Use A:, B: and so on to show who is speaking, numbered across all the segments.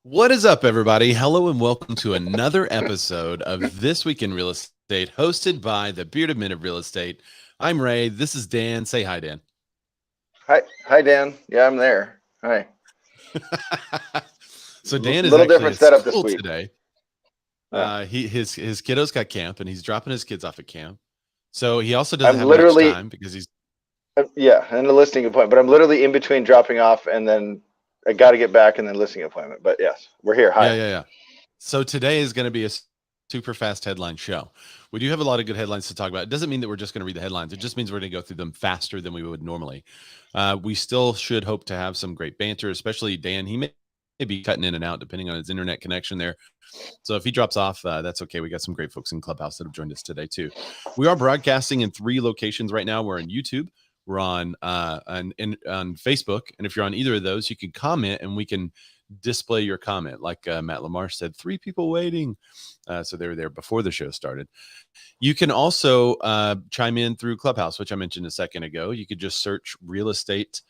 A: What is up, everybody? Hello and welcome to another episode of This Week in Real Estate, hosted by the Bearded Men of Real Estate. I'm Ray. This is Dan. Say hi, Dan.
B: Hi, Dan. Yeah, I'm there. Hi.
A: So Dan is
B: Little
A: actually
B: different
A: at
B: setup this
A: school
B: week.
A: today.
B: Yeah.
A: His kiddos got camp, and he's dropping his kids off at camp. So he also doesn't
B: I'm
A: have
B: literally
A: much time because he's
B: and a listing appointment, but I'm literally in between dropping off and then I got to get back and then listing appointment. But yes, we're here. Hi.
A: yeah. So today is going to be a super fast headline show. We do have a lot of good headlines to talk about. It doesn't mean that we're just going to read the headlines. It just means we're going to go through them faster than we would normally. We still should hope to have some great banter, especially Dan. He may be cutting in and out depending on his internet connection there. So if he drops off, that's okay. We got some great folks in Clubhouse that have joined us today too. We are broadcasting in 3 locations right now. We're on YouTube. We're on Facebook. And if you're on either of those, you can comment and we can display your comment. Like Matt Lamar said, 3 people waiting. So they were there before the show started. You can also chime in through Clubhouse, which I mentioned a second ago. You could just search Real Estate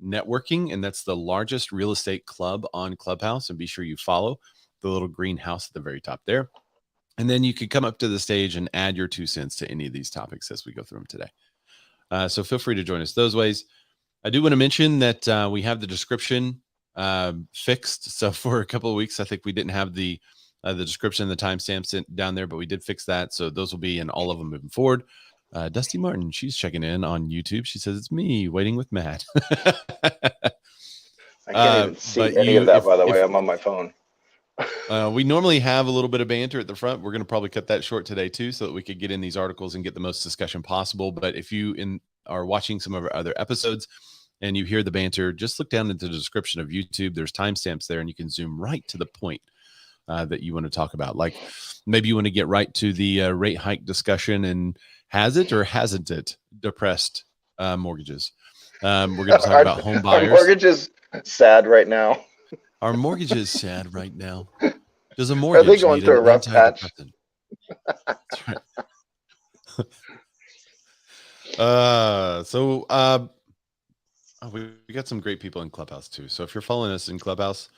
A: Networking, and that's the largest real estate club on Clubhouse. And be sure you follow the little green house at the very top there. And then you could come up to the stage and add your 2 cents to any of these topics as we go through them today. So feel free to join us those ways. I do want to mention that we have the description fixed. So for a couple of weeks, I think we didn't have the description and the timestamps down there, but we did fix that. So those will be in all of them moving forward. Dusty Martin, she's checking in on YouTube. She says, it's me waiting with Matt.
B: I can't even see any of that, by the way. I'm on my phone.
A: We normally have a little bit of banter at the front. We're going to probably cut that short today too, so that we could get in these articles and get the most discussion possible. But if you are watching some of our other episodes and you hear the banter, just look down into the description of YouTube. There's timestamps there, and you can zoom right to the point that you want to talk about. Like maybe you want to get right to the rate hike discussion, and has it or hasn't it depressed mortgages? We're going to talk about home buyers.
B: Our mortgage is sad right now.
A: Our mortgage is sad right now. Does a mortgage?
B: Are they going through a rough patch?
A: That's right. We got some great people in Clubhouse too. So if you're following us in Clubhouse,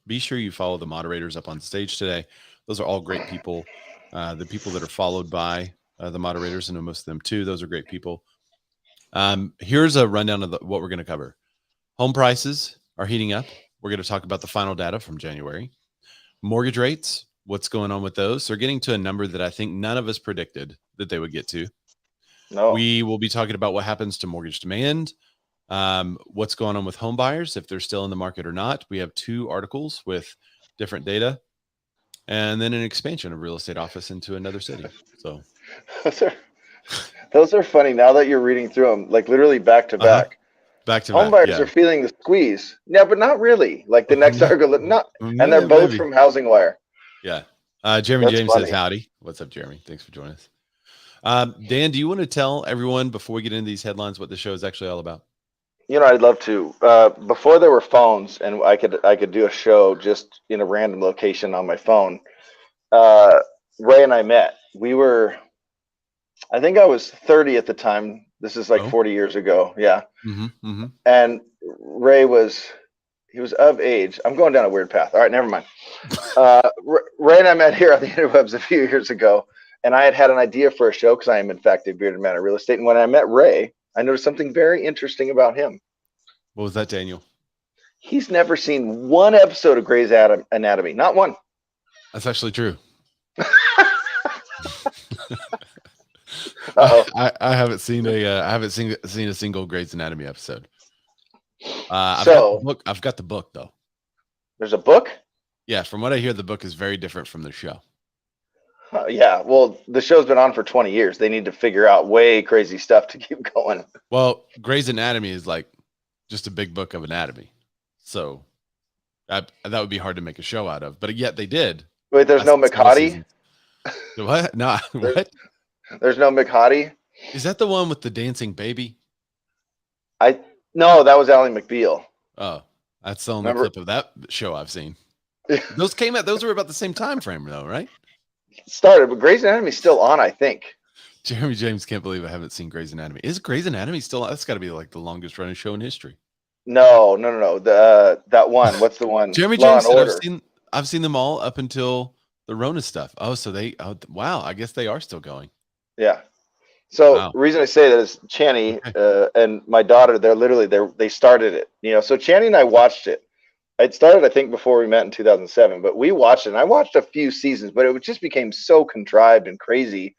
A: be sure you follow the moderators up on stage today. Those are all great people. The people that are followed by the moderators, I know most of them too. Those are great people. Here's a rundown of what we're going to cover. Home prices are heating up. We're going to talk about the final data from January. Mortgage rates, what's going on with those? They're getting to a number that I think none of us predicted that they would get to.
B: No.
A: We will be talking about what happens to mortgage demand, what's going on with home buyers, if they're still in the market or not. We have 2 articles with different data, and then an expansion of Real Estate Office into another city. So
B: those are funny now that you're reading through them, like literally back to back.
A: Back to
B: home
A: back,
B: buyers are feeling the squeeze. Yeah, but not really. Like the next article, not, and they're both
A: maybe
B: from Housing Wire.
A: Yeah. Jeremy
B: That's
A: James
B: funny.
A: says howdy. What's up, Jeremy? Thanks for joining us. Dan, do you want to tell everyone before we get into these headlines what the show is actually all about?
B: You know, I'd love to. Before there were phones, and I could do a show just in a random location on my phone. Ray and I met. I think I was 30 at the time. This is like 40 years ago. Yeah.
A: Mm-hmm.
B: And Ray was of age. I'm going down a weird path. All right, never mind. Ray and I met here on the interwebs a few years ago, and I had an idea for a show because I am in fact a bearded man of real estate. And when I met Ray, I noticed something very interesting about him.
A: What was that, Daniel?
B: He's never seen one episode of Grey's Anatomy. Not one.
A: That's actually true.
B: Uh-oh.
A: I haven't seen a single Grey's Anatomy episode. I've got the book though.
B: There's a book?
A: Yeah, from what I hear, the book is very different from the show.
B: Yeah, well, the show's been on for 20 years. They need to figure out way crazy stuff to keep going.
A: Well, Grey's Anatomy is like just a big book of anatomy. So that would be hard to make a show out of. But yet they did.
B: Wait, there's no McHottie?
A: What? No, what?
B: There's no McHottie?
A: Is that the one with the dancing baby?
B: No, that was Ally McBeal.
A: Oh, that's the only clip of that show I've seen. Those were about the same time frame though, right?
B: Started, but Grey's Anatomy is still on, I think.
A: Jeremy James can't believe I haven't seen Grey's Anatomy. Is Grey's Anatomy still on? That's got to be like the longest running show in history.
B: No. That one. What's the one?
A: Jeremy James said I've seen them all up until the Rona stuff. Oh, so wow, I guess they are still going.
B: Yeah. So
A: Wow.
B: the reason I say that is Channy and my daughter, they started it. So Channy and I watched it. It started, I think, before we met in 2007, but we watched it. And I watched a few seasons, but it just became so contrived and crazy.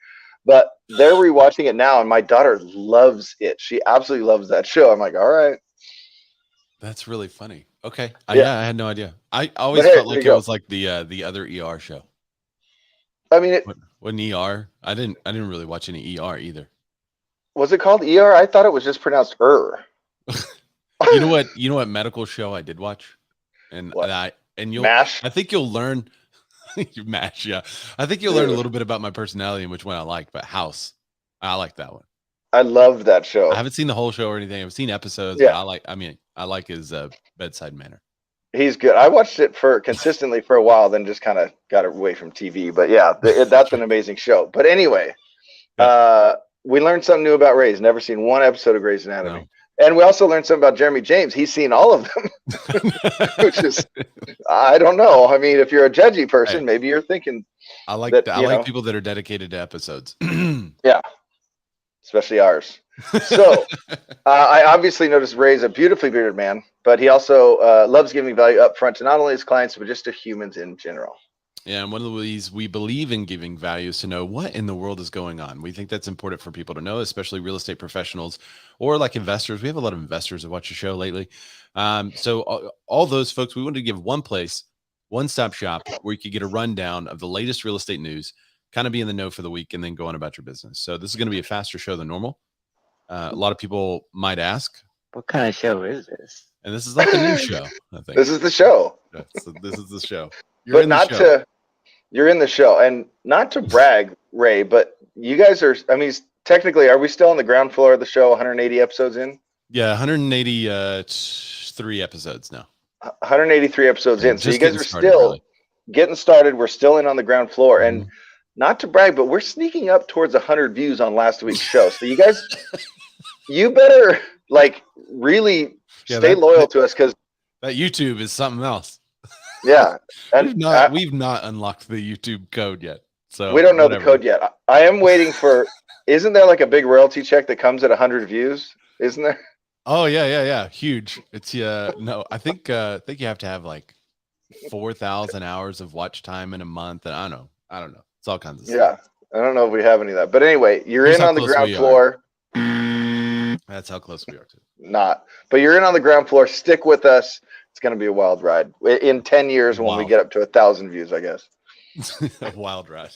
B: But they're rewatching it now, and my daughter loves it. She absolutely loves that show. I'm like, all right.
A: That's really funny. Okay.
B: Yeah.
A: I had no idea. I always
B: But hey,
A: felt
B: there
A: like
B: you
A: it
B: go.
A: was like the other ER show.
B: I mean,
A: What an ER? I didn't really watch any ER either.
B: was it called ER? I thought it was just pronounced
A: You know what medical show I did watch? And
B: What?
A: I think you'll learn MASH, yeah. I think you'll learn a little bit about my personality and which one I like, but House. I like that one.
B: I love that show.
A: I haven't seen the whole show or anything. I've seen episodes,
B: Yeah.
A: but I like his bedside manner.
B: He's good. I watched it consistently for a while, then just kind of got away from TV. But yeah, that's an amazing show. But anyway, we learned something new about Ray. He's never seen one episode of Grey's Anatomy.
A: No.
B: And we also learned something about Jeremy James. He's seen all of them, which is, I don't know. I mean, if you're a judgy person, maybe you're thinking.
A: I like people that are dedicated to episodes.
B: Yeah, especially ours. So I obviously noticed Ray's a beautifully bearded man, but he also loves giving value up front to not only his clients, but just to humans in general.
A: Yeah, and one of the ways we believe in giving value is to know what in the world is going on. We think that's important for people to know, especially real estate professionals or like investors. We have a lot of investors that watch the show lately. So all those folks, we wanted to give one place, one-stop shop where you could get a rundown of the latest real estate news, kind of be in the know for the week, and then go on about your business. So this is going to be a faster show than normal. A lot of people might ask,
C: what kind of show is this?
A: And this is like the new show, I think.
B: This is the show.
A: So this is the show.
B: You're in the show, and not to brag, Ray, but you guys are, I mean, technically, are we still on the ground floor of the show, 180 episodes in?
A: Yeah, 183 episodes now.
B: 183 episodes in. So you guys are
A: started,
B: still
A: really
B: getting started. We're still in on the ground floor. And not to brag, but we're sneaking up towards 100 views on last week's show. So you guys, you better really stay loyal to us, because
A: that YouTube is something else.
B: Yeah. And
A: we've not unlocked the YouTube code yet. So
B: we don't know the code yet. I am waiting for, isn't there like a big royalty check that comes at 100 views? Isn't there?
A: Oh yeah. Huge. It's no, I think you have to have like 4,000 hours of watch time in a month. And I don't know. It's all kinds of stuff.
B: Yeah. I don't know if we have any of that. But anyway, you're in on the ground floor.
A: That's how close we are to.
B: Not. But you're in on the ground floor. Stick with us. It's going to be a wild ride. In 10 years when we get up to 1,000 views, I guess.
A: A wild ride.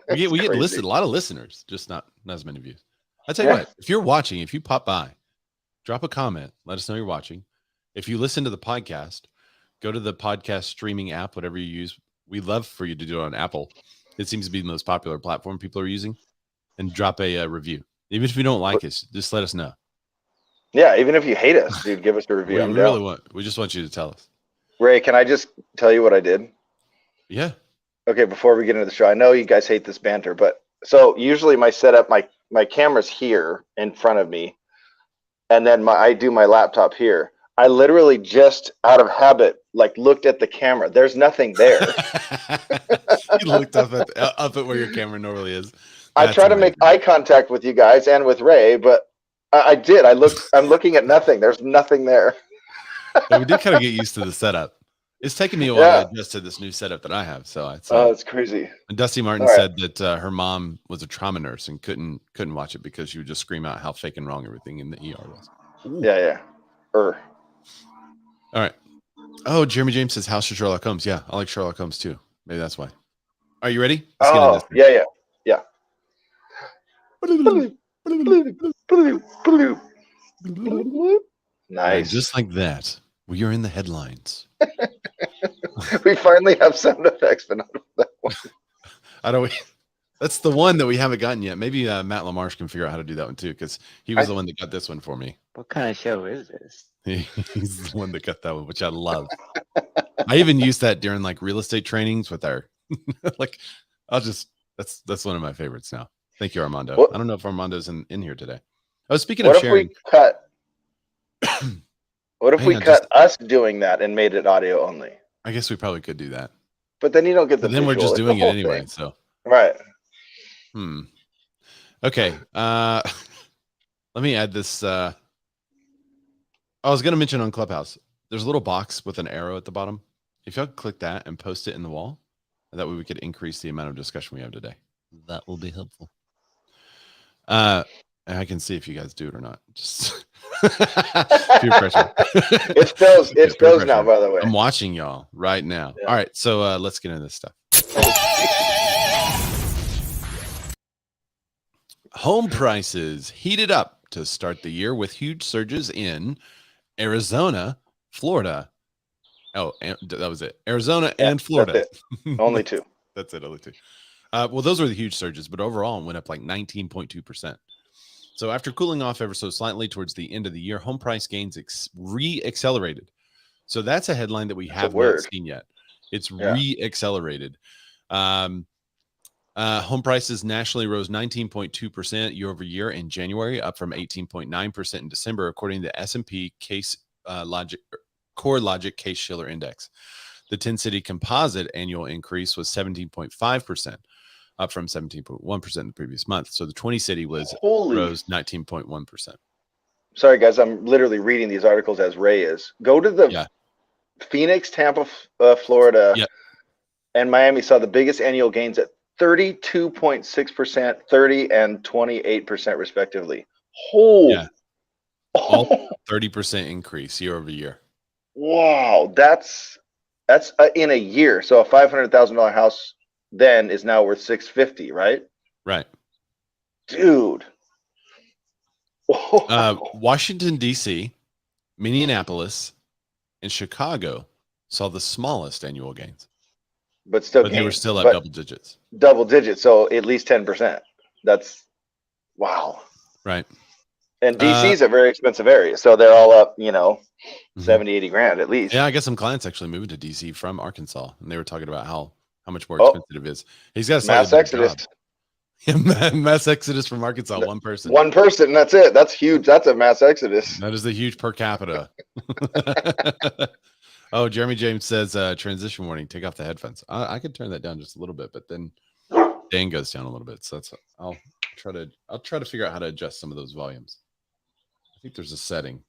A: We get listed a lot of listeners, just not as many views. I tell you what, if you're watching, if you pop by, drop a comment, let us know you're watching. If you listen to the podcast, go to the podcast streaming app, whatever you use. We'd love for you to do it on Apple. It seems to be the most popular platform people are using. And drop a review. Even if you don't like us, just let us know.
B: Yeah, even if you hate us, dude, give us a review.
A: We just want you to tell us.
B: Ray, can I just tell you what I did?
A: Yeah.
B: Okay, before we get into the show, I know you guys hate this banter, but so usually my setup, my camera's here in front of me, and then I do my laptop here. I literally just out of habit looked at the camera. There's nothing there.
A: You looked up at where your camera normally is.
B: I try to make eye contact with you guys and with Ray, but I did. I'm looking at nothing. There's nothing there.
A: Yeah, we did kind of get used to the setup. It's taken me a while to adjust to this new setup that I have. So
B: it's crazy.
A: And Dusty Martin said that her mom was a trauma nurse and couldn't watch it because she would just scream out how fake and wrong everything in the ER was.
B: Ooh. Yeah.
A: All right. Oh, Jeremy James says House of Sherlock Holmes. Yeah, I like Sherlock Holmes too. Maybe that's why. Are you ready?
B: Let's yeah. Nice.
A: And just like that, we are in the headlines.
B: We finally have sound effects, but not that one.
A: That's the one that we haven't gotten yet. Maybe Matt LaMarche can figure out how to do that one too, because he was the one that got this one for me.
C: What kind of show is this?
A: He's the one that got that one, which I love. I even use that during real estate trainings with our that's one of my favorites now. Thank you, Armando. I don't know if Armando's in here today. Oh, speaking of sharing.
B: What if we cut us doing that and made it audio only?
A: I guess we probably could do that.
B: But then you don't get the
A: But then we're
B: visual.
A: just
B: It's the
A: doing it
B: whole
A: anyway.
B: thing.
A: So,
B: Right.
A: Okay. Let me add this. I was going to mention on Clubhouse, there's a little box with an arrow at the bottom. If y'all click that and post it in the wall, that way we could increase the amount of discussion we have today. That will be helpful. And I can see if you guys do it or not. Just peer pressure.
B: It's Phil's now, by the way.
A: I'm watching y'all right now.
B: Yeah.
A: All right, so let's get into this stuff. Home prices heated up to start the year with huge surges in Arizona, Florida. Oh, and that was it. Arizona and Florida.
B: That's it. Only two.
A: That's it. Only two. Well, those were the huge surges, but overall it went up like 19.2%. So after cooling off ever so slightly towards the end of the year, home price gains re-accelerated. So that's a headline that we have not seen yet. It's re-accelerated. Home prices nationally rose 19.2% year over year in January, up from 18.9% in December, according to the S&P CoreLogic Case-Shiller Index. The 10-city composite annual increase was 17.5%, up from 17.1% in the previous month. So the 20-city rose 19.1%.
B: Sorry, guys, I'm literally reading these articles as Ray is. Go to the Phoenix, Tampa, Florida, and Miami saw the biggest annual gains at 32.6%, 30 and 28% respectively.
A: All 30% increase year over year.
B: Wow, that's in a year. So a $500,000 house then is now worth $650,000, right?
A: Right.
B: Dude.
A: Washington, D.C., Minneapolis, and Chicago saw the smallest annual gains.
B: But they
A: were still at double digits.
B: Double digits, so at least 10%. That's wow.
A: Right.
B: And DC is a very expensive area, so they're all up, 70, 80 grand at least.
A: Yeah, I got some clients actually moving to DC from Arkansas, and they were talking about how much more expensive it is. He's got a
B: mass exodus.
A: Mass exodus from Arkansas, one person.
B: One person, that's it. That's huge. That's a mass exodus.
A: That is a huge per capita. Oh, Jeremy James says, transition warning, take off the headphones. I could turn that down just a little bit, but then Dan goes down a little bit. So I'll try to figure out how to adjust some of those volumes. I think there's a setting.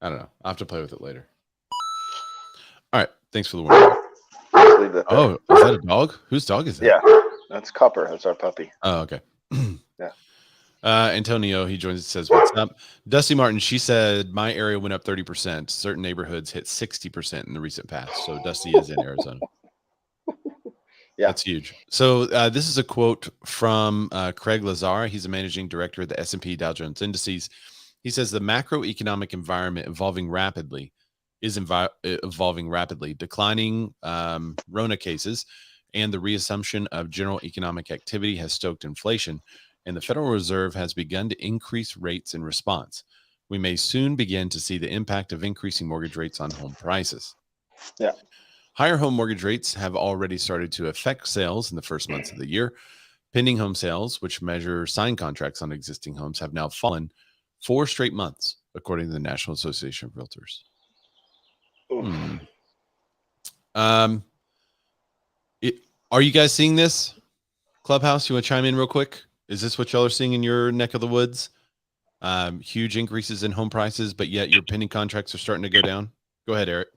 A: I don't know. I'll have to play with it later. All right. Thanks for the warning. Oh, is that a dog? Whose dog is that?
B: Yeah, that's Copper. That's our puppy.
A: Oh, okay.
B: Yeah.
A: Antonio, he joins and says, what's up? Dusty Martin, she said, my area went up 30%. Certain neighborhoods hit 60% in the recent past. So Dusty is in Arizona.
B: Yeah.
A: That's huge. So this is a quote from Craig Lazar. He's a managing director of the S&P Dow Jones Indices. He says the macroeconomic environment evolving rapidly, declining Rona cases and the reassumption of general economic activity has stoked inflation, and the Federal Reserve has begun to increase rates in response. We may soon begin to see the impact of increasing mortgage rates on home prices.
B: Yeah.
A: Higher home mortgage rates have already started to affect sales in the first months of the year. Pending home sales, which measure signed contracts on existing homes, have now fallen 4 straight months, according to the National Association of Realtors. Are you guys seeing this? Clubhouse, you want to chime in real quick? Is this what y'all are seeing in your neck of the woods? Huge increases in home prices, but yet your pending contracts are starting to go down. Go ahead, Eric.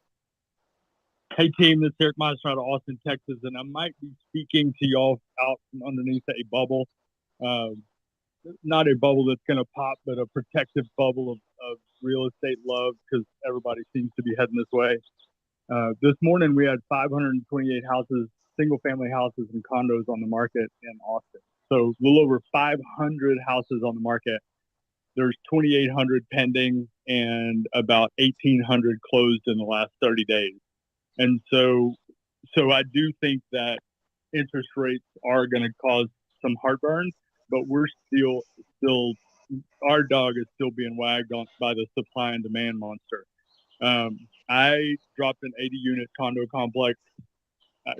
D: Hey, team, this is Eric Meister out of Austin, Texas, and I might be speaking to y'all out from underneath a bubble. Not a bubble that's going to pop, but a protective bubble of real estate love, because everybody seems to be heading this way. This morning, we had 528 houses, single-family houses and condos on the market in Austin. So a little over 500 houses on the market. There's 2,800 pending and about 1,800 closed in the last 30 days. And so I do think that interest rates are going to cause some heartburn, but we're still our dog is still being wagged on by the supply and demand monster. I dropped an 80-unit condo complex. I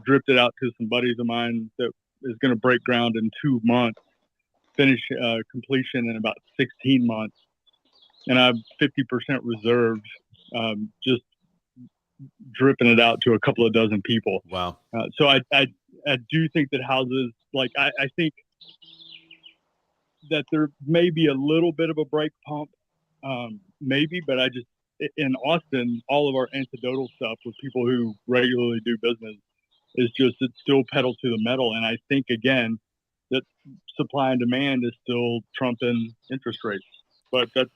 D: dripped it out to some buddies of mine that is going to break ground in 2 months, finish completion in about 16 months. And I'm 50% reserved, just dripping it out to a couple of dozen people.
A: Wow.
D: So I do think that houses, like, I think that there may be a little bit of a brake pump, maybe, but in Austin, all of our anecdotal stuff with people who regularly do business is just, it's still pedal to the metal. And I think, again, that supply and demand is still trumping interest rates. But that's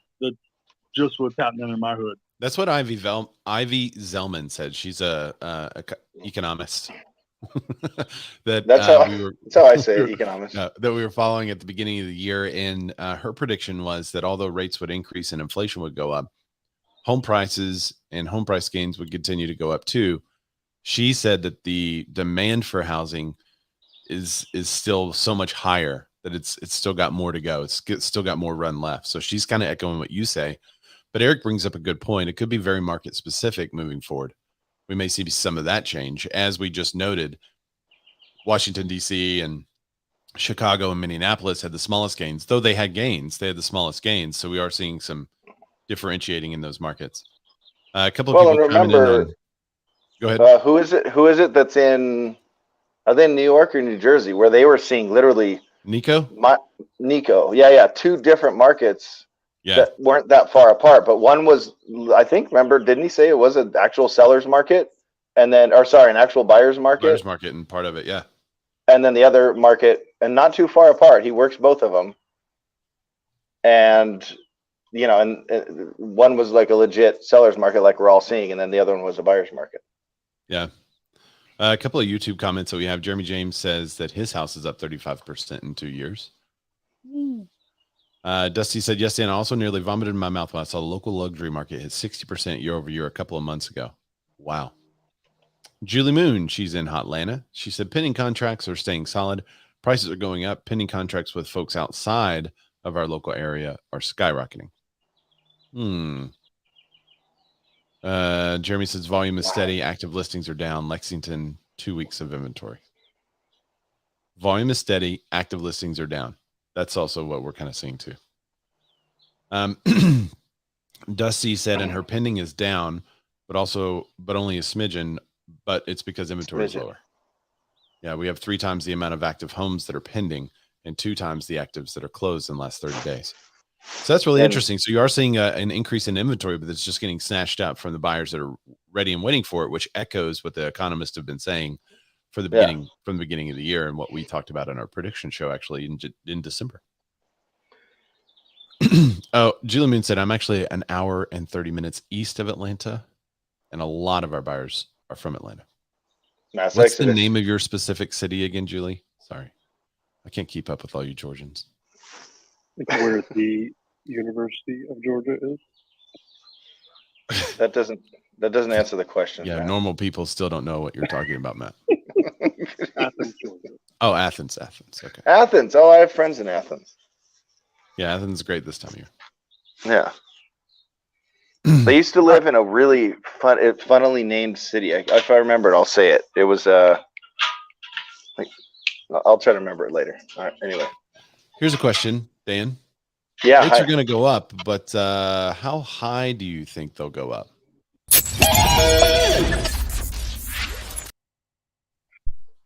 D: just what's happening in my hood.
A: That's what Ivy Zellman said. She's a economist.
B: That's how I say it, economist.
A: That we were following at the beginning of the year, and her prediction was that although rates would increase and inflation would go up, home prices and home price gains would continue to go up too. She said that the demand for housing is still so much higher that it's still got more to go. It's still got more run left. So she's kind of echoing what you say. But Eric brings up a good point. It could be very market specific moving forward. We may see some of that change. As we just noted, Washington, D.C. and Chicago and Minneapolis had the smallest gains. Though they had gains, they had the smallest gains. So we are seeing some differentiating in those markets. A couple of people chiming in on. Go ahead.
B: Who is it that's in, are they in New York or New Jersey, where they were seeing literally
A: Nico?
B: Nico. Yeah. Two different markets that weren't that far apart. But one was, I think, remember, didn't he say it was an actual seller's market? And then, an actual buyer's market?
A: Buyer's market and part of it, yeah.
B: And then the other market, and not too far apart. He works both of them. And, and one was like a legit seller's market like we're all seeing. And then the other one was a buyer's market.
A: Yeah. A couple of YouTube comments that we have. Jeremy James says that his house is up 35% in 2 years. Dusty said, yes, Dan, I also nearly vomited in my mouth when I saw the local luxury market hit 60% year over year a couple of months ago. Wow. Julie Moon, she's in Hotlanta. She said, pending contracts are staying solid. Prices are going up. Pending contracts with folks outside of our local area are skyrocketing. Jeremy says volume is steady. Active listings are down. Lexington, 2 weeks of inventory. Volume is steady. Active listings are down. That's also what we're kind of seeing too. Dusty said, and her pending is down, but only a smidgen, but it's because inventory is lower. Yeah, we have 3 times the amount of active homes that are pending and 2 times the actives that are closed in the last 30 days. So that's really interesting. So you are seeing an increase in inventory, but it's just getting snatched up from the buyers that are ready and waiting for it, which echoes what the economists have been saying from the beginning of the year and what we talked about in our prediction show actually in December. Oh, Julie Moon said, I'm actually an hour and 30 minutes east of Atlanta, and a lot of our buyers are from Atlanta. What's the name of your specific city again, Julie? Sorry, I can't keep up with all you Georgians.
E: Where the University of Georgia is.
B: That doesn't answer the question.
A: Yeah, Matt. Normal people still don't know what you're talking about, Matt.
E: Athens, Georgia.
A: Oh, Athens. Okay.
B: Athens. Oh, I have friends in Athens.
A: Yeah, Athens is great this time of year.
B: Yeah. They used to live in a really funnily named city. If I remember it, I'll say it. It was I'll try to remember it later. All right. Anyway.
A: Here's a question, Dan.
B: Yeah.
A: Rates are going to go up, but how high do you think they'll go up?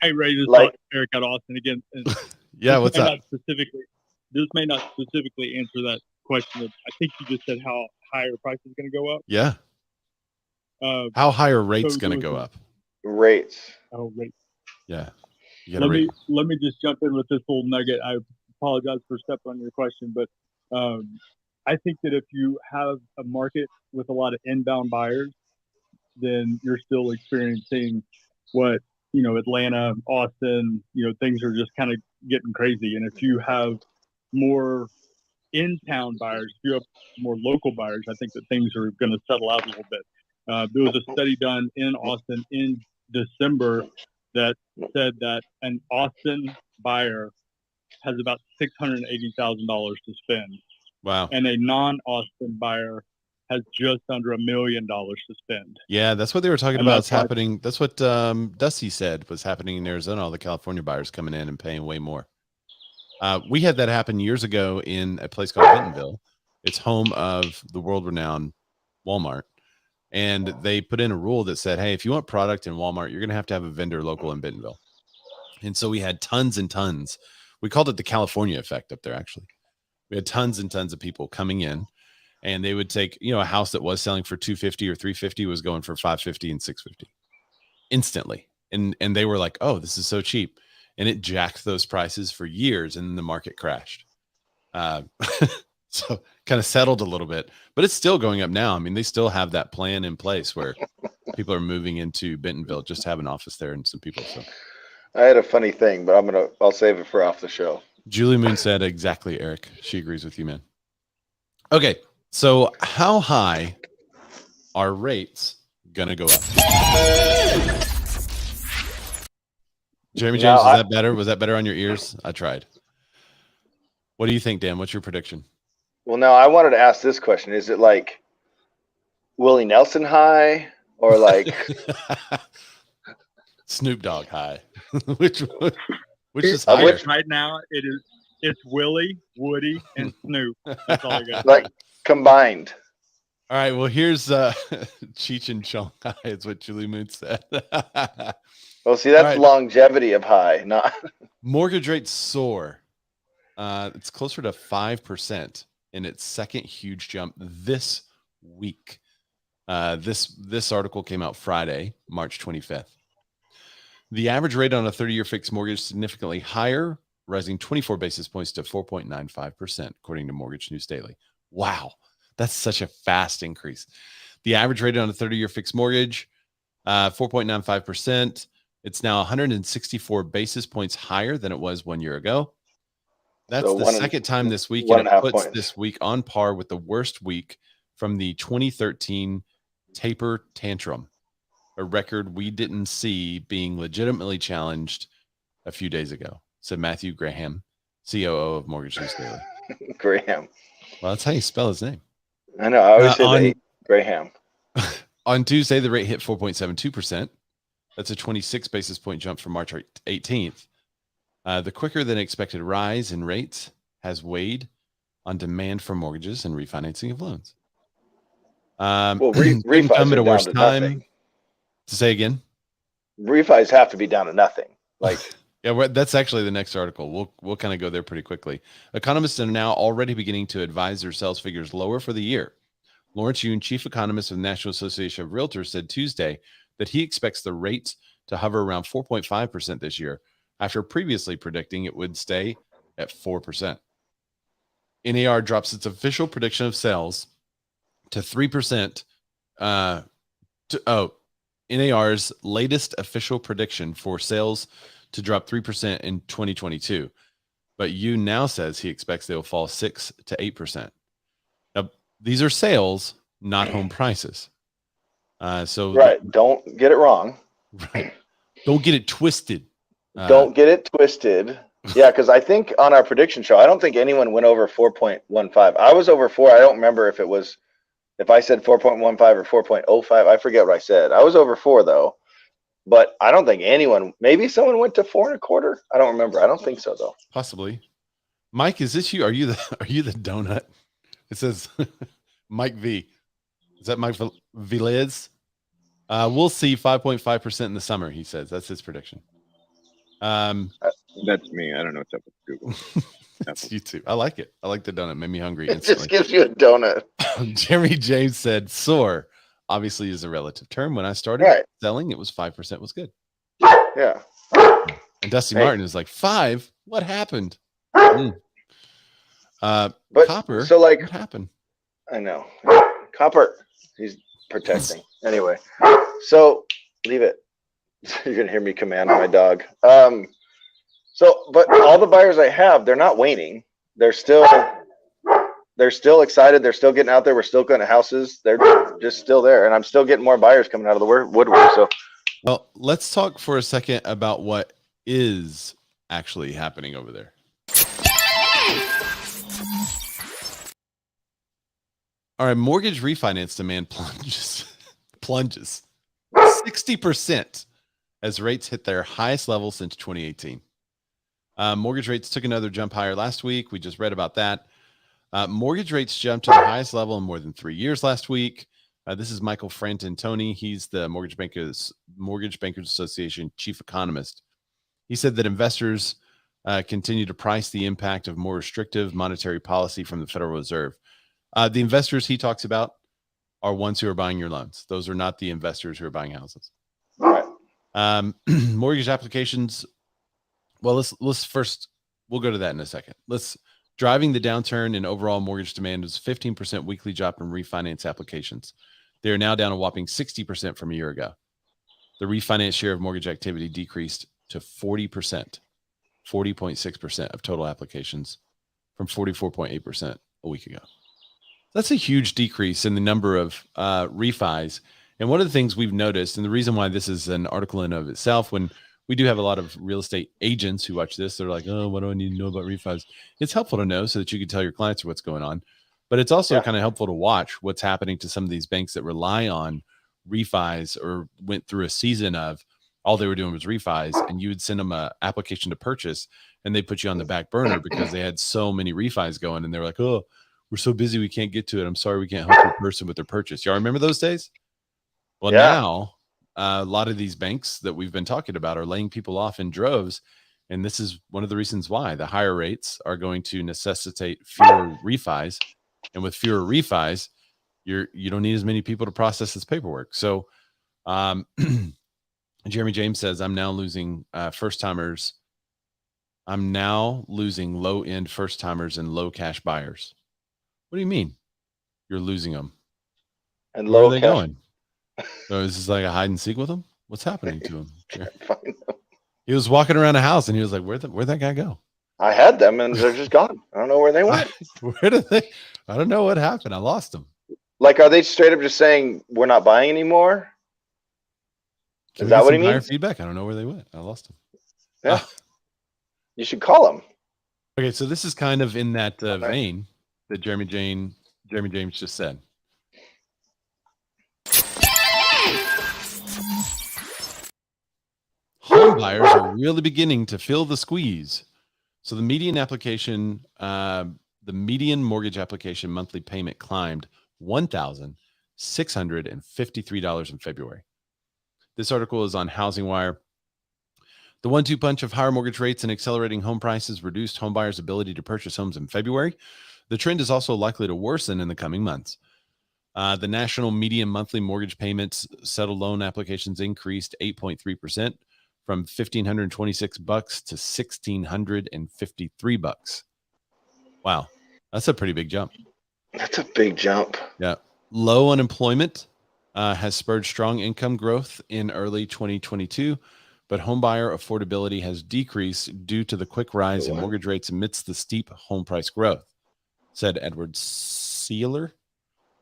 D: Hey, Ray, this is Eric out of Austin again.
A: Yeah, what's up?
D: This may not specifically answer that question. I think you just said how high are prices going to go up?
A: Yeah. How high are rates going to go up?
B: Rates.
D: Oh, rates.
A: Yeah.
D: Let me just jump in with this little nugget. I apologize for stepping on your question, but I think that if you have a market with a lot of inbound buyers, then you're still experiencing what, Atlanta, Austin, things are just kind of getting crazy. And if you have more in-town buyers, if you have more local buyers, I think that things are going to settle out a little bit. There was a study done in Austin in December that said that an Austin buyer has about $680,000 to spend.
A: Wow.
D: And a non-Austin buyer has just under $1 million to spend.
A: Yeah, that's what they were talking about. It's happening. That's what Dusty said was happening in Arizona. All the California buyers coming in and paying way more. We had that happen years ago in a place called Bentonville. It's home of the world-renowned Walmart. And they put in a rule that said, hey, if you want product in Walmart, you're going to have a vendor local in Bentonville. And so we had tons and tons. We called it the California effect up there, actually. We had tons and tons of people coming in, and they would take, a house that was selling for $250 or $350 was going for $550 and $650 instantly. And they were like, oh, this is so cheap. And it jacked those prices for years, and the market crashed. So kind of settled a little bit, but it's still going up now. I mean, they still have that plan in place where people are moving into Bentonville, just to have an office there and some people. So
B: I had a funny thing, but I'll save it for off the show.
A: Julie Moon said exactly, Eric. She agrees with you, man. Okay. So how high are rates going to go up? Jeremy James,
B: Now,
A: is that better? Was that better on your ears? I tried. What do you think, Dan? What's your prediction?
B: Well, now I wanted to ask this question. Is it like Willie Nelson high or like
A: Snoop Dogg high? which is higher?
D: Right now, it's Willie, Woody, and Snoop. That's all I got.
B: like combined?
A: All right. Well, here's Cheech and Chong high is what Julie Moon said.
B: Well, see, that's
A: Right.
B: longevity of high, not
A: Mortgage rates soar. It's closer to 5% in its second huge jump this week. This article came out Friday, March 25th. The average rate on a 30-year fixed mortgage significantly higher, rising 24 basis points to 4.95%, according to Mortgage News Daily. Wow, that's such a fast increase. The average rate on a 30-year fixed mortgage, 4.95%. It's now 164 basis points higher than it was 1 year ago. That's
B: So
A: the second time this week, and it
B: 1.5
A: puts
B: points.
A: this week on par with the worst week from the 2013 taper tantrum, a record we didn't see being legitimately challenged a few days ago, said Matthew Graham, COO of Mortgage News Daily.
B: Graham.
A: Well, that's how you spell his name.
B: I know. I always say
A: on-
B: that. Graham.
A: On Tuesday, the rate hit 4.72%. That's a 26 basis point jump from March 18th. The quicker than expected rise in rates has weighed on demand for mortgages and refinancing of loans.
B: Well,
A: couldn't
B: refis
A: come at
B: are
A: a
B: down
A: worse
B: to
A: time.
B: nothing.
A: To say again?
B: Refis have to be down to nothing. Like,
A: Yeah, that's actually the next article. We'll kind of go there pretty quickly. Economists are now already beginning to advise their sales figures lower for the year. Lawrence Yoon, chief economist of the National Association of Realtors, said Tuesday that he expects the rates to hover around 4.5% this year, after previously predicting it would stay at 4%. NAR drops its official prediction of sales to 3%. NAR's latest official prediction for sales to drop 3% in 2022. But Yoon now says he expects they will fall 6 to 8%. Now, these are sales, not home prices. So
B: right. Don't get it wrong.
A: right. Don't get it twisted.
B: Don't get it twisted. Yeah, because I think on our prediction show, I don't think anyone went over 4.15. I was over 4. I don't remember if I said 4.15 or 4.05. I forget what I said. I was over 4 though, but I don't think anyone. Maybe someone went to 4.25. I don't remember. I don't think so though.
A: Possibly. Mike, is this you? Are you the donut? It says Mike V. Is that Mike Velez? We'll see 5.5% in the summer, he says. That's his prediction.
F: That's me. I don't know what's up with Google.
A: That's you too. I like it. I like the donut. Made me hungry
B: It
A: instantly.
B: just gives you a donut.
A: Jeremy James said soar obviously is a relative term. When I started
B: Right.
A: selling, it was 5% was good.
B: Yeah.
A: And Dusty
B: Hey.
A: Martin is like 5. What happened?
B: But
A: Copper.
B: so like
A: What happened?
B: I know. Copper. He's protecting. Anyway. So leave it. You're gonna hear me command my dog. But all the buyers I have, they're not waning. They're still excited. They're still getting out there. We're still going to houses. They're just still there. And I'm still getting more buyers coming out of the woodwork. So
A: Well, let's talk for a second about what is actually happening over there. All right, mortgage refinance demand plunges 60% as rates hit their highest level since 2018. Mortgage rates took another jump higher last week. We just read about that. Mortgage rates jumped to the highest level in more than 3 years last week. This is Michael Frantantoni. He's the Mortgage Bankers Association chief economist. He said that investors continue to price the impact of more restrictive monetary policy from the Federal Reserve. The investors he talks about are ones who are buying your loans. Those are not the investors who are buying houses.
B: Right.
A: Mortgage applications. Well, let's first, we'll go to that in a second. Driving the downturn in overall mortgage demand was 15% weekly drop in refinance applications. They are now down a whopping 60% from a year ago. The refinance share of mortgage activity decreased to 40%, 40.6% of total applications from 44.8% a week ago. That's a huge decrease in the number of refis. And one of the things we've noticed, and the reason why this is an article in of itself, when we do have a lot of real estate agents who watch this, they're like, oh, what do I need to know about refis? It's helpful to know so that you can tell your clients what's going on. But it's also kind of helpful to watch what's happening to some of these banks that rely on refis or went through a season of all they were doing was refis, and you would send them an application to purchase and they put you on the back burner because they had so many refis going, and they were like, oh, we're so busy we can't get to it. I'm sorry we can't help the person with their purchase. Y'all remember those days? Well, now a lot of these banks that we've been talking about are laying people off in droves. And this is one of the reasons why the higher rates are going to necessitate fewer refis. And with fewer refis, you don't need as many people to process this paperwork. So Jeremy James says, I'm now losing first-timers. I'm now losing low-end first-timers and low cash buyers. What do you mean you're losing them?
B: And
A: Where
B: low
A: are they
B: cash.
A: going? So is this like a hide and seek with them? What's happening to him? He was walking around a house and he was like, where'd that guy go?
B: I had them and they're just gone. I don't know where they went.
A: Where did they? I don't know what happened. I lost them.
B: Like, are they straight up just saying we're not buying anymore?
A: Can
B: Is
A: we
B: that
A: get
B: what he
A: some higher
B: means?
A: feedback? I don't know where they went. I lost them.
B: Yeah. You should call them.
A: Okay, so this is kind of in that
B: Okay.
A: vein that Jeremy James just said. Home buyers are really beginning to feel the squeeze. So the median mortgage application monthly payment climbed $1,653 in February. This article is on Housing Wire. The 1-2 punch of higher mortgage rates and accelerating home prices reduced home buyers' ability to purchase homes in February. The trend is also likely to worsen in the coming months. The national median monthly mortgage payments, settled loan applications increased 8.3%. From $1,526 to $1,653. Wow, that's a pretty big jump.
B: That's a big jump.
A: Yeah, low unemployment has spurred strong income growth in early 2022, but homebuyer affordability has decreased due to the quick rise in mortgage rates amidst the steep home price growth, said Edward Sealer,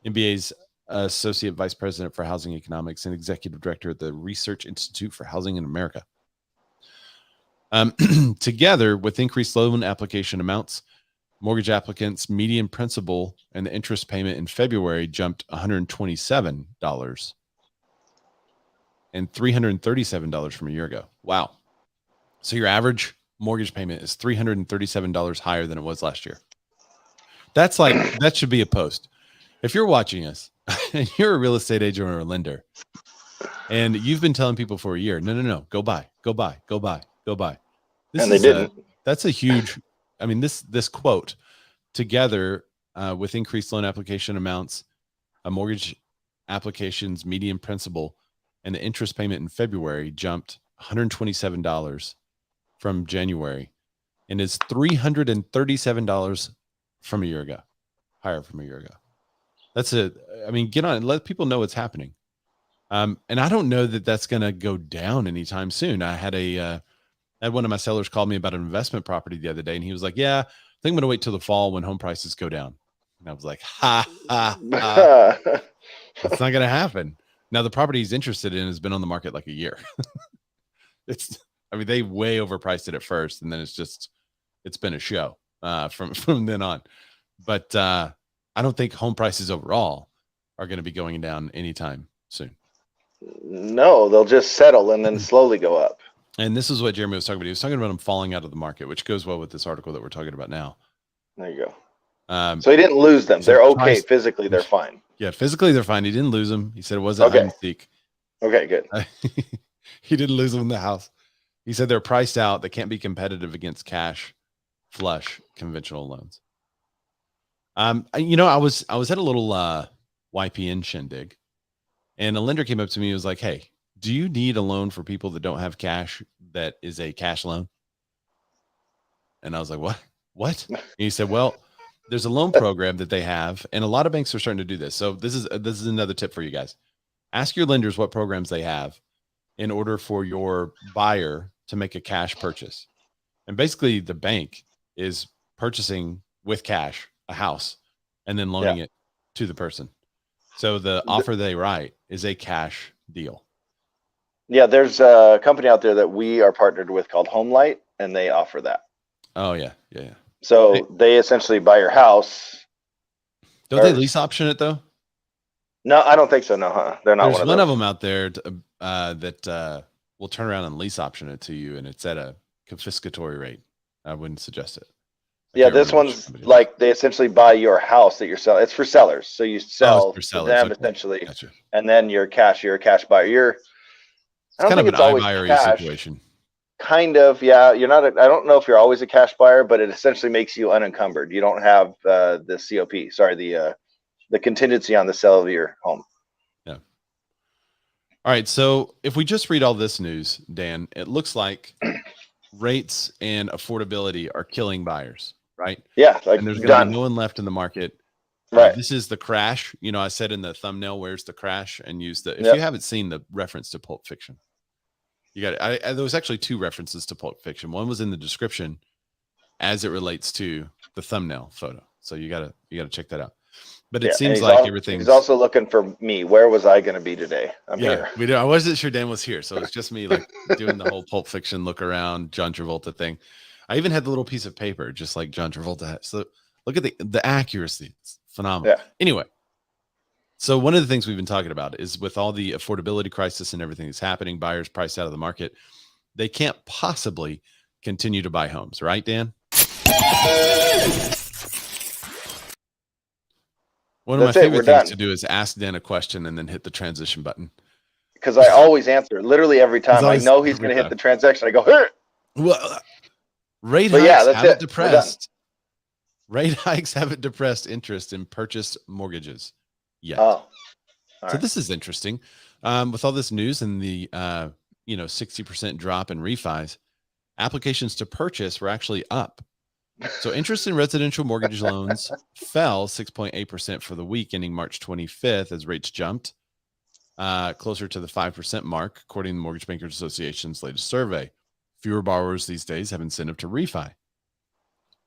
A: MBA's Associate Vice President for Housing Economics and Executive Director at the Research Institute for Housing in America. Together with increased loan application amounts, mortgage applicants' median principal and the interest payment in February jumped $127 and $337 from a year ago. Wow. So your average mortgage payment is $337 higher than it was last year. That's like, that should be a post. If you're watching us and you're a real estate agent or a lender and you've been telling people for a year, no, go buy.
B: And they didn't.
A: That's a huge, I mean, this quote together with increased loan application amounts, a mortgage application's median principal, and the interest payment in February jumped $127 from January and is $337 from a year ago, higher from a year ago. Get on it. Let people know what's happening. And I don't know that that's going to go down anytime soon. I had one of my sellers called me about an investment property the other day, and he was like, yeah, I think I'm going to wait till the fall when home prices go down. And I was like, ha. That's not going to happen. Now, the property he's interested in has been on the market like a year. They way overpriced it at first, and then it's been a show from then on. But I don't think home prices overall are going to be going down anytime soon.
B: No, they'll just settle and then slowly go up.
A: And this is what Jeremy was talking about. He was talking about them falling out of the market, which goes well with this article that we're talking about now.
B: There you go. So he didn't lose them.
A: So
B: They're okay
A: price-
B: physically. They're fine.
A: Yeah, physically they're fine. He didn't lose them. He said it wasn't
B: Okay.
A: hide and seek.
B: Okay, good.
A: He didn't lose them in the house. He said they're priced out. They can't be competitive against cash, flush, conventional loans. I was at a little YPN shindig, and a lender came up to me and was like, "Hey, do you need a loan for people that don't have cash that is a cash loan?" And I was like, What? And he said, "Well, there's a loan program that they have, and a lot of banks are starting to do this. So this is another tip for you guys. Ask your lenders what programs they have in order for your buyer to make a cash purchase. And basically the bank is purchasing with cash a house and then loaning it to the person. So the offer they write is a cash deal."
B: Yeah, there's a company out there that we are partnered with called Homelight, and they offer that.
A: Oh yeah.
B: So they essentially buy your house.
A: Don't they lease option it though?
B: No, I don't think so. No, they're not
A: There's
B: one of
A: one
B: those.
A: of them out there that will turn around and lease option it to you, and it's at a confiscatory rate. I wouldn't suggest it. I
B: Yeah,
A: can't
B: this
A: remember which
B: one's
A: company it is.
B: like they essentially buy your house that you're selling. It's for sellers, so you sell
A: for
B: to
A: sellers,
B: them
A: okay.
B: essentially,
A: Gotcha.
B: and then you're a cash buyer. I
A: It's
B: don't
A: kind of
B: think
A: an
B: it's always
A: iBuyer
B: cash.
A: situation.
B: Kind of, yeah. You're not. I don't know if you're always a cash buyer, but it essentially makes you unencumbered. You don't have the COP. Sorry, the contingency on the sale of your home.
A: All right. So if we just read all this news, Dan, it looks like rates and affordability are killing buyers, right?
B: Yeah, like
A: And there's going to
B: done.
A: be no one left in the market.
B: Right.
A: This is the crash. I said in the thumbnail, "Where's the crash?" And use if
B: Yep.
A: you haven't seen the reference to Pulp Fiction, you got it. There was actually two references to Pulp Fiction. One was in the description as it relates to the thumbnail photo. So you gotta check that out. But it
B: Yeah,
A: seems
B: and
A: like everything's
B: He's also looking for me. Where was I going to be today? I'm here.
A: we do. I wasn't sure Dan was here, so it's just me like doing the whole Pulp Fiction look around John Travolta thing. I even had the little piece of paper, just like John Travolta had. So look at the accuracy. It's phenomenal.
B: Yeah.
A: Anyway, so one of the things we've been talking about is with all the affordability crisis and everything that's happening, buyers priced out of the market, they can't possibly continue to buy homes, right, Dan? One of
B: That's
A: my
B: it,
A: favorite
B: we're
A: things
B: done.
A: to do is ask Dan a question and then hit the transition button.
B: Because I always answer literally every time. I
A: always-
B: know he's
A: every
B: going to hit
A: time.
B: the transaction. I go, here.
A: Well, rate
B: But
A: hikes
B: yeah, that's
A: haven't
B: it. We're
A: depressed. Rate hikes haven't depressed interest in purchased mortgages yet.
B: Oh, all
A: So
B: right.
A: this is interesting. With all this news and the 60% drop in refis, applications to purchase were actually up. So interest in residential mortgage loans fell 6.8% for the week ending March 25th as rates jumped closer to the 5% mark, according to the Mortgage Bankers Association's latest survey. Fewer borrowers these days have incentive to refi.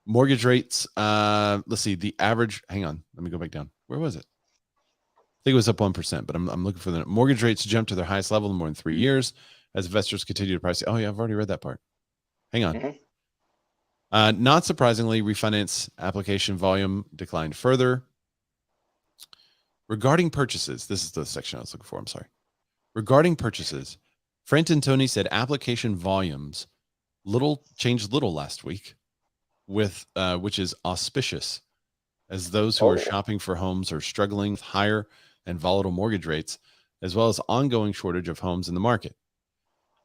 A: Mortgage rates, let's see, the average, hang on, let me go back down. Where was it? I think it was up 1%, but I'm looking for the mortgage rates jumped to their highest level in more than 3 years as investors continue to price. Oh yeah, I've already read that part. Hang on.
B: Mhm.
A: Not surprisingly, refinance application volume declined further. Regarding purchases, this is the section I was looking for. I'm sorry. Regarding purchases, Frantantoni said application volumes changed little last week, with which is auspicious, as those who are shopping for homes are struggling with higher and volatile mortgage rates, as well as ongoing shortage of homes in the market.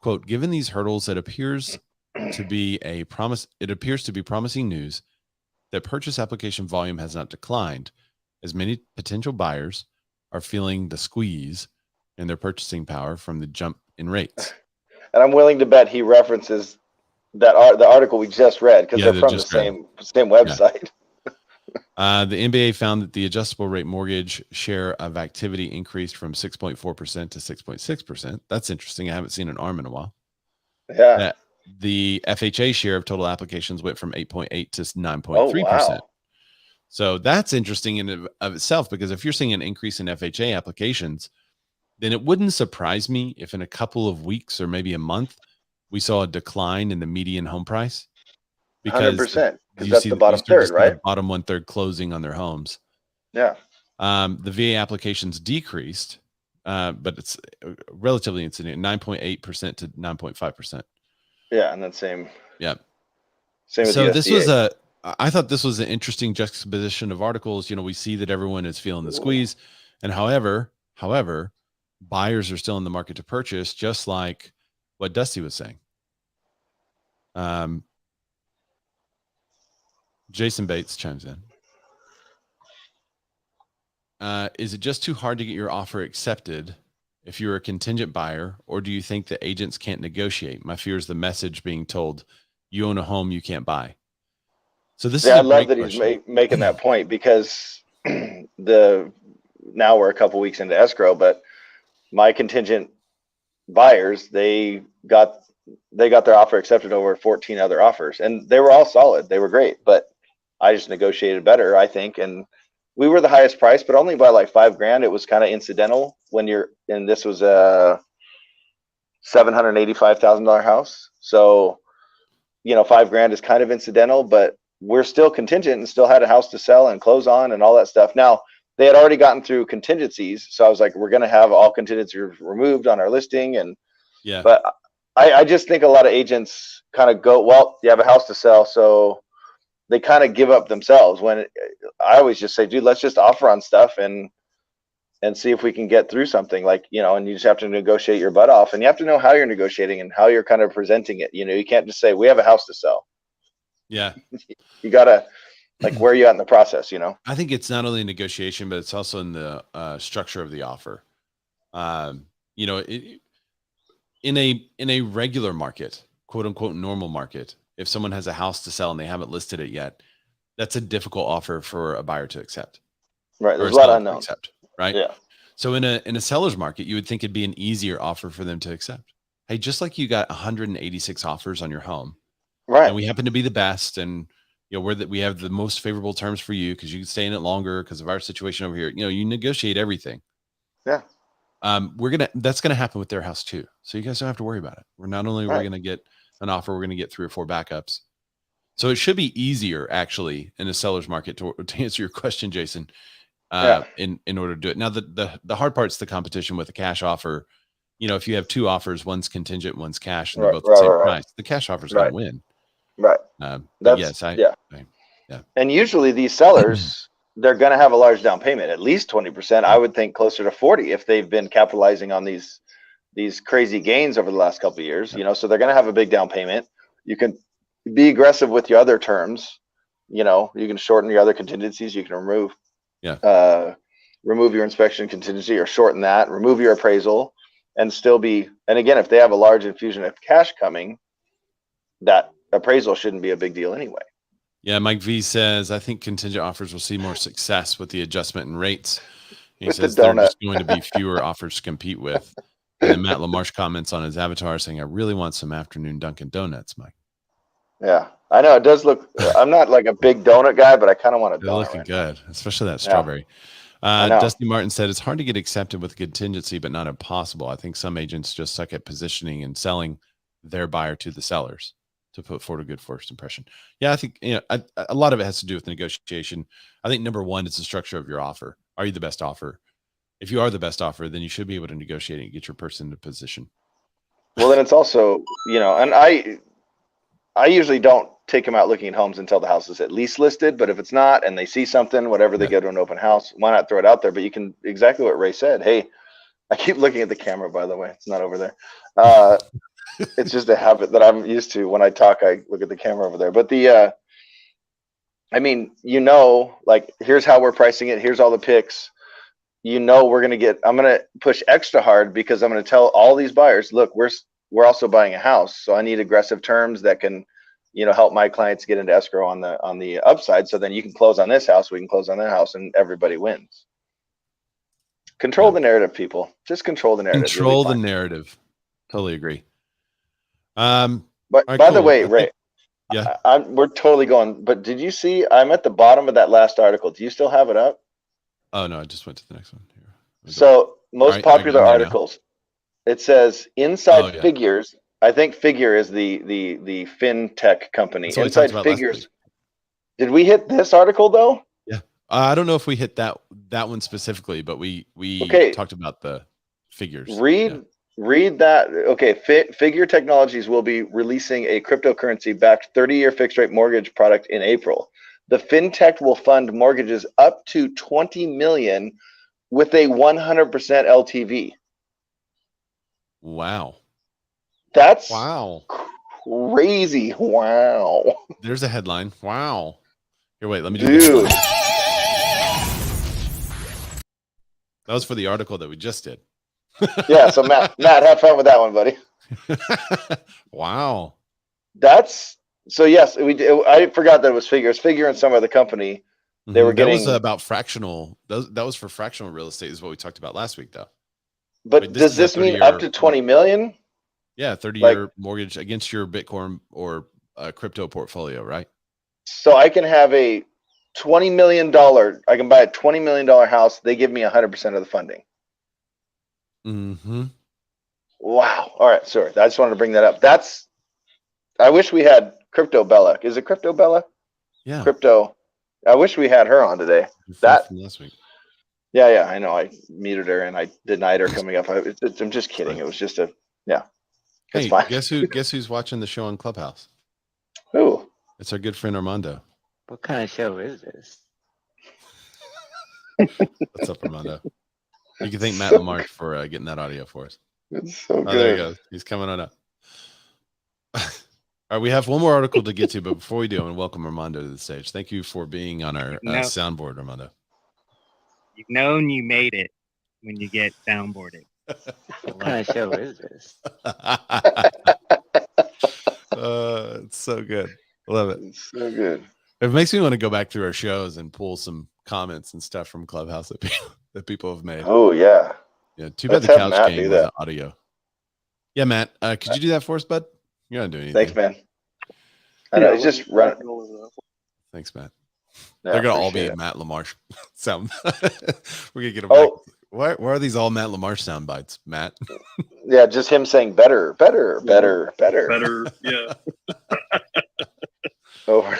A: Quote, given these hurdles, it appears to be promising news that purchase application volume has not declined, as many potential buyers are feeling the squeeze in their purchasing power from the jump in rates.
B: And I'm willing to bet he references the article we just read because
A: Yeah,
B: they're from the same website.
A: The NBA found that the adjustable rate mortgage share of activity increased from 6.4% to 6.6%. That's interesting. I haven't seen an ARM in a while.
B: Yeah.
A: The FHA share of total applications went from 8.8 to 9.3%.
B: Oh, wow.
A: So that's interesting in of itself, because if you're seeing an increase in FHA applications, then it wouldn't surprise me if in a couple of weeks or maybe a month, we saw a decline in the median home price.
B: 100%. Because
A: you
B: that's
A: see
B: the bottom
A: you start to
B: third,
A: see the
B: right?
A: bottom 1/3 closing on their homes.
B: Yeah.
A: The VA applications decreased, but it's relatively insignificant, 9.8% to 9.5%.
B: Yeah. And then same.
A: Yeah.
B: Same with
A: So
B: the
A: this
B: USDA.
A: was I thought this was an interesting juxtaposition of articles. We see that everyone is feeling the squeeze, and however, buyers are still in the market to purchase, just like what Dusty was saying. Jason Bates chimes in. Is it just too hard to get your offer accepted if you're a contingent buyer, or do you think that agents can't negotiate? My fear is the message being told, you own a home you can't buy. So this is
B: I
A: a
B: love
A: great
B: that he's
A: question.
B: making that point, because now we're a couple weeks into escrow, but my contingent buyers, they got their offer accepted over 14 other offers, and they were all solid. They were great, but I just negotiated better, I think. And we were the highest price, but only by like $5,000. It was kind of incidental when and this was a $785,000 house. So, $5,000 is kind of incidental, but we're still contingent and still had a house to sell and close on and all that stuff. Now, they had already gotten through contingencies. So I was like, we're going to have all contingencies removed on our listing. And
A: Yeah.
B: But I just think a lot of agents kind of go, well, you have a house to sell. So they kind of give up themselves, when I always just say, dude, let's just offer on stuff and see if we can get through something, and you just have to negotiate your butt off, and you have to know how you're negotiating and how you're kind of presenting it. You can't just say, we have a house to sell.
A: Yeah.
B: You gotta, where are you at in the process?
A: I think it's not only negotiation, but it's also in the structure of the offer. In a regular market, quote unquote normal market, if someone has a house to sell and they haven't listed it yet, that's a difficult offer for a buyer to accept.
B: Right.
A: Or
B: There's a lot of
A: seller to
B: unknowns.
A: accept, right?
B: Yeah.
A: So in a seller's market, you would think it'd be an easier offer for them to accept. Hey, just like you got 186 offers on your home,
B: Right.
A: and we happen to be the best, and we have the most favorable terms for you because you can stay in it longer because of our situation over here. You negotiate everything.
B: Yeah.
A: That's gonna happen with their house too. So you guys don't have to worry about it. We're not only
B: Right.
A: we're gonna get an offer, we're gonna get 3 or 4 backups. So it should be easier actually in a seller's market to answer your question, Jason. In order to do it. Now the hard part's the competition with a cash offer. If you have 2 offers, one's contingent, one's cash, and they're both the same price, the cash offer is going to win.
B: Right.
A: But yes, yeah.
B: And usually these sellers, they're going to have a large down payment, at least 20%. I would think closer to 40 if they've been capitalizing on these crazy gains over the last couple of years. So they're going to have a big down payment. You can be aggressive with your other terms. You can shorten your other contingencies. You can remove your inspection contingency, or shorten that, remove your appraisal, and still be. And again, if they have a large infusion of cash coming, that appraisal shouldn't be a big deal anyway.
A: Yeah, Mike V says, I think contingent offers will see more success with the adjustment in rates. He
B: With
A: says
B: the
A: there are
B: donut.
A: just going to be fewer offers to compete with. And then Matt LaMarche comments on his avatar saying, I really want some afternoon Dunkin' Donuts, Mike.
B: Yeah, I know it does look. I'm not like a big donut guy, but I kind of want a
A: They're
B: donut.
A: looking
B: Right
A: good, especially that strawberry.
B: I know.
A: Dusty Martin said it's hard to get accepted with contingency, but not impossible. I think some agents just suck at positioning and selling their buyer to the sellers to put forward a good first impression. Yeah, I think a lot of it has to do with negotiation. I think number one is the structure of your offer. Are you the best offer? If you are the best offer, then you should be able to negotiate and get your person into position.
B: Well, then it's also, and I usually don't take them out looking at homes until the house is at least listed. But if it's not, and they see something, whatever, they go to an open house, why not throw it out there? But you can, exactly what Ray said. Hey, I keep looking at the camera, by the way. It's not over there. It's just a habit that I'm used to. When I talk, I look at the camera over there. But here's how we're pricing it. Here's all the picks. I'm going to push extra hard because I'm going to tell all these buyers, look, we're also buying a house. So I need aggressive terms that can, help my clients get into escrow on the upside. So then you can close on this house. We can close on that house, and everybody wins. Control the narrative, people. Just control the narrative.
A: Control the narrative. Totally agree.
B: But
A: right,
B: by the
A: cool.
B: way, Ray,
A: yeah,
B: we're totally going. But did you see? I'm at the bottom of that last article. Do you still have it up?
A: Oh no, I just went to the next one here.
B: So most
A: right,
B: popular
A: I got it
B: articles. It says Inside
A: yeah.
B: Figures. I think Figure is the fintech company.
A: That's what we talked
B: Inside
A: about last
B: Figures.
A: week.
B: Did we hit this article though?
A: Yeah, I don't know if we hit that one specifically, but we talked about the figures.
B: Read that. Okay, Figure Technologies will be releasing a cryptocurrency-backed 30-year fixed-rate mortgage product in April. The fintech will fund mortgages up to 20 million with a 100% LTV.
A: Wow.
B: That's
A: Wow.
B: crazy. Wow.
A: There's a headline. Wow. Here, wait, let me do
B: Dude.
A: this. That was for the article that we just did.
B: Yeah, so Matt, have fun with that one, buddy.
A: Wow.
B: That's so yes, I forgot that it was Figure. It's Figure and some other company. They were
A: That was
B: getting
A: about fractional. That was for fractional real estate, is what we talked about last week, though.
B: But
A: Wait,
B: does this mean up to 20 million?
A: Yeah, 30-year mortgage against your Bitcoin or crypto portfolio, right?
B: So I can have a $20 million. I can buy a $20 million house. They give me 100% of the funding.
A: Mm-hmm.
B: Wow. All right. Sorry. I just wanted to bring that up. I wish we had Crypto Bella. Is it Crypto Bella?
A: Yeah.
B: Crypto. I wish we had her on today.
A: From last week.
B: Yeah. I know. I muted her and I denied her coming up. I'm just kidding. It was just a, yeah. It's
A: Hey,
B: fine.
A: guess who's watching the show on Clubhouse?
B: Who?
A: It's our good friend Armando.
C: What kind of show is this?
A: What's up, Armando? You can thank Matt Lamarche for getting that audio for us.
B: It's so good.
A: Oh, there he goes. He's coming on up. All right, we have one more article to get to, but before we do, I want to welcome Armando to the stage. Thank you for being on our soundboard, Armando.
G: You've known you made it when you get soundboarded.
C: What kind of show is this?
A: It's so good. Love it.
B: It's so good.
A: It makes me want to go back through our shows and pull some comments and stuff from Clubhouse that people have made.
B: Oh, yeah.
A: Yeah, too bad
B: Let's
A: the
B: have
A: couch
B: Matt
A: game
B: do
A: was
B: that.
A: audio. Yeah, Matt, could you do that for us, bud? You're not doing anything.
B: Thanks, man. I know. It's just run.
A: Thanks, Matt.
B: Yeah,
A: They're gonna all
B: appreciate
A: be
B: it.
A: Matt Lamarche sound. We're gonna get them
B: Oh.
A: back. Why are these all Matt Lamarche sound bites, Matt?
B: Yeah, just him saying better.
E: Better, yeah.
B: Over.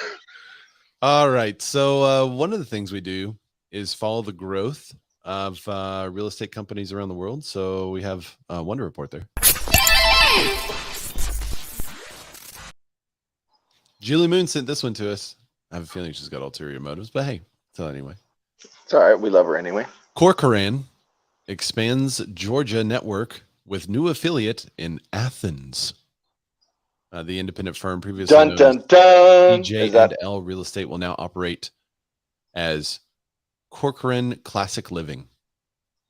A: All right. So one of the things we do is follow the growth of real estate companies around the world. So we have a Wonder Report there. Julie Moon sent this one to us. I have a feeling she's got ulterior motives, but hey, so anyway.
B: It's all right. We love her anyway.
A: Corcoran expands Georgia network with new affiliate in Athens. The independent firm previously
B: Dun,
A: known
B: dun,
A: as
B: dun. Is that
A: EJ&L Real Estate will now operate as Corcoran Classic Living,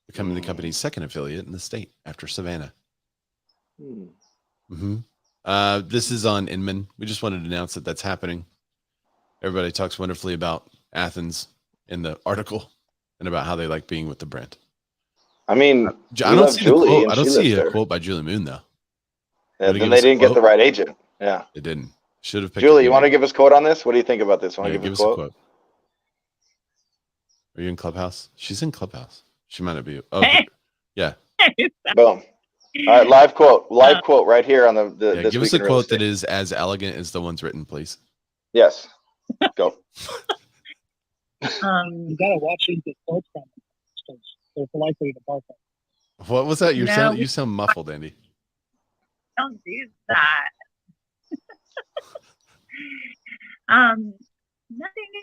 A: becoming the company's second affiliate in the state after Savannah. This is on Inman. We just wanted to announce that that's happening. Everybody talks wonderfully about Athens in the article and about how they like being with the brand.
B: I mean,
A: I
B: we
A: don't
B: love
A: see
B: Julie,
A: the quote.
B: and
A: I don't
B: she
A: see
B: lives
A: a
B: there.
A: quote by Julie Moon though.
B: Yeah,
A: Wanna
B: then
A: give
B: they
A: us a
B: didn't get the
A: quote?
B: right agent. Yeah.
A: It didn't. Should have picked.
B: Julie, you want to give us a quote on this? What do you think about this? Want to
A: give
B: give
A: us
B: us
A: a
B: a
A: quote? Are you in Clubhouse? She's in Clubhouse. She might not be. Oh, yeah.
B: Boom. All right, live quote. Live quote right here on the
A: Yeah,
B: this
A: give us
B: Week
A: a
B: in Real
A: quote that
B: Estate.
A: is as elegant as the ones written, please.
B: Yes. Go.
D: You gotta watch these sports comments. They're likely to bark at.
A: What was that?
H: No.
A: You sound muffled, Andy.
H: Don't do that. Nothing.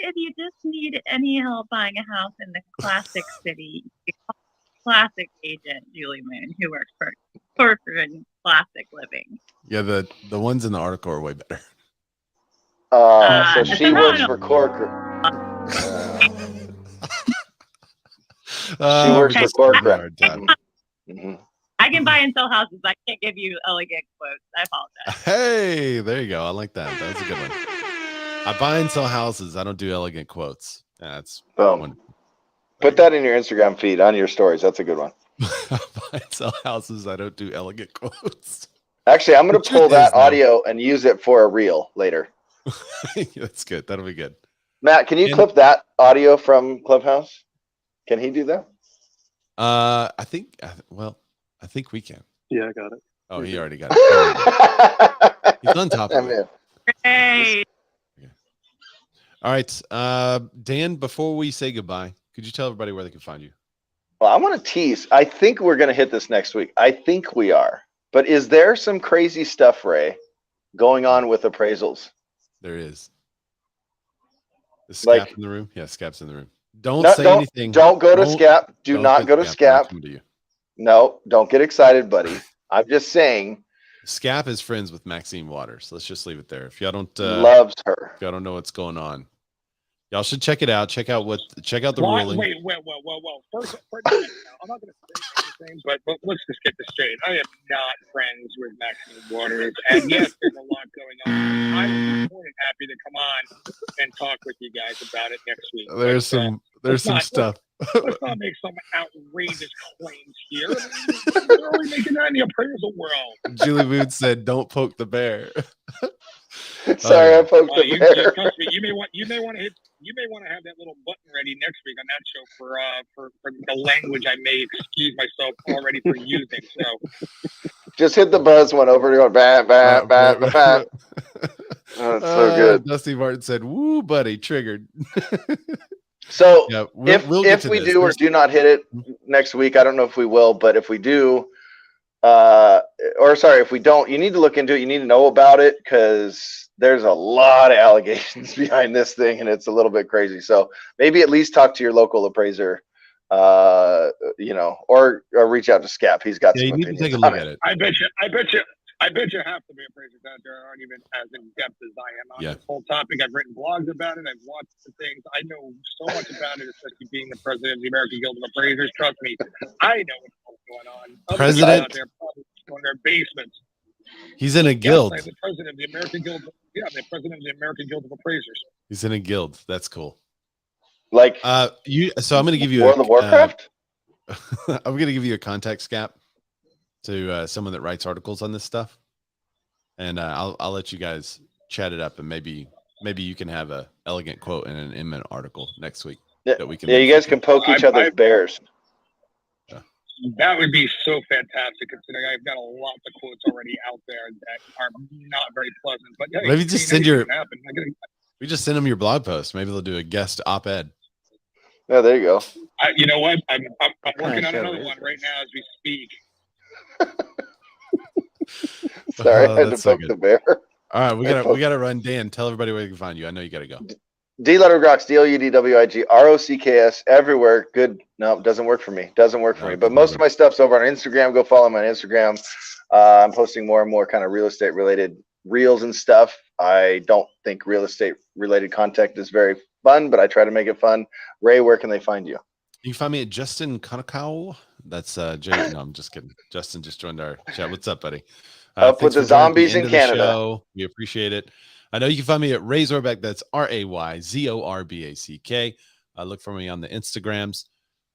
H: If you just need any help buying a house in the classic city, you call classic agent Julie Moon, who works for Corcoran Classic Living.
A: Yeah, the ones in the article are way better.
B: So she works for Corcoran. She works for Corcoran. Mhm.
H: I can buy and sell houses. I can't give you elegant quotes. I apologize.
A: Hey, there you go. I like that. That's a good one. I buy and sell houses. I don't do elegant quotes. That's
B: Boom.
A: one.
B: Put that in your Instagram feed on your stories. That's a good one.
A: I buy and sell houses. I don't do elegant quotes.
B: Actually, I'm going
A: The
B: to pull
A: truth
B: that
A: is, though-
B: audio and use it for a reel later.
A: That's good. That'll be good.
B: Matt, can you
A: And-
B: clip that audio from Clubhouse? Can he do that?
A: I think we can.
E: Yeah, I got it.
A: Oh, he already got it. He's on top of it.
H: Hey,
A: All right. Dan, before we say goodbye, could you tell everybody where they can find you?
B: Well, I want to tease. I think we're going to hit this next week. I think we are. But is there some crazy stuff, Ray, going on with appraisals?
A: There is. Is Scap
B: Like-
A: in the room? Yeah, Scap's in the room. Don't
B: No,
A: say anything.
B: Don't go to Scap. Do
A: don't
B: not go to
A: I'm not
B: Scap.
A: coming to you.
B: No, don't get excited, buddy. I'm just saying,
A: Scap is friends with Maxine Waters. Let's just leave it there. If y'all don't
B: loves her.
A: if y'all don't know what's going on, y'all should check it out. Check out the
D: Why,
A: ruling.
D: wait. First, I'm not going to say anything, but let's just get this straight. I am not friends with Maxine Waters, and yes, there's a lot going on. I'm more than happy to come on and talk with you guys about it next week.
A: There's
D: But,
A: some stuff.
D: let's not make some outrageous claims here. We're only making that in the appraisal world.
A: Julie Wood said, "Don't poke the bear."
B: Sorry, I poked the
D: You
B: bear.
D: trust me. You may want to have that little button ready next week on that show for the language I may excuse myself already for using. So
B: Just hit the buzz one over and go bam, bam, bam, bam. Oh, it's so good.
A: Dusty Martin said, "Woo, buddy, triggered."
B: So
A: Yeah,
B: if we do or do not hit it next week, I don't know if we will, but if we do, if we don't, you need to look into it. You need to know about it because there's a lot of allegations behind this thing, and it's a little bit crazy. So maybe at least talk to your local appraiser, or reach out to Scap. He's got
A: Yeah,
B: some
A: you need to take a
B: opinions
A: look
B: on
A: at it.
D: I bet you half the appraisers out there aren't even as in depth as I am on this whole topic. I've written blogs about it. I've watched the things. I know so much about it, especially being the president of the American Guild of Appraisers. Trust me, I know what's going on. Other
A: President-
D: people out there probably in their basements.
A: He's in a guild.
D: Yes, I'm the president of the American Guild. Yeah, I'm the president of the American Guild of Appraisers.
A: He's in a guild. That's cool.
B: Like
A: So I'm going to give you
B: World of Warcraft.
A: I'm going to give you a contact, Scap, to someone that writes articles on this stuff, and I'll let you guys chat it up, and maybe you can have a elegant quote in an imminent article next week.
B: Yeah,
A: that we can.
B: yeah, you guys can poke each other's bears.
D: That would be so fantastic, considering I've got a lot of quotes already out there that are not very pleasant. But hey,
A: Maybe just send your.
D: anything can happen.
A: We just send them your blog post. Maybe they'll do a guest op-ed.
B: Yeah, there you go.
D: You know what? I'm working on
C: show
D: another
C: is
D: one right now as we speak.
B: Sorry, I had to
A: That's so
B: poke
A: good.
B: the bear.
A: All right, we gotta run. Dan, tell everybody where they can find you. I know you gotta go.
B: D Lettergrocks, DLUDWIG, ROCKS, everywhere. Good. No, it doesn't work for me. Doesn't work for me. But most of my stuff's over on Instagram. Go follow me on Instagram. I'm posting more and more kind of real estate related reels and stuff. I don't think real estate related content is very fun, but I try to make it fun. Ray, where can they find you?
A: You can find me at Justin Konikow. That's Jay. No, I'm just kidding. Justin just joined our chat. What's up, buddy?
B: Up with
A: thanks
B: the
A: for joining
B: zombies
A: the
B: in
A: end of the
B: Canada.
A: show. We appreciate it. I know you can find me at Ray Zorback. That's RayZorback. Look for me on the Instagrams.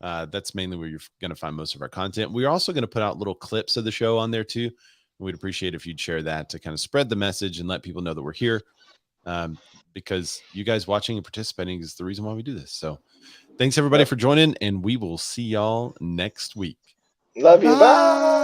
A: That's mainly where you're going to find most of our content. We're also going to put out little clips of the show on there too. We'd appreciate if you'd share that to kind of spread the message and let people know that we're here. Because you guys watching and participating is the reason why we do this. So thanks everybody for joining, and we will see y'all next week.
B: Love you. Bye.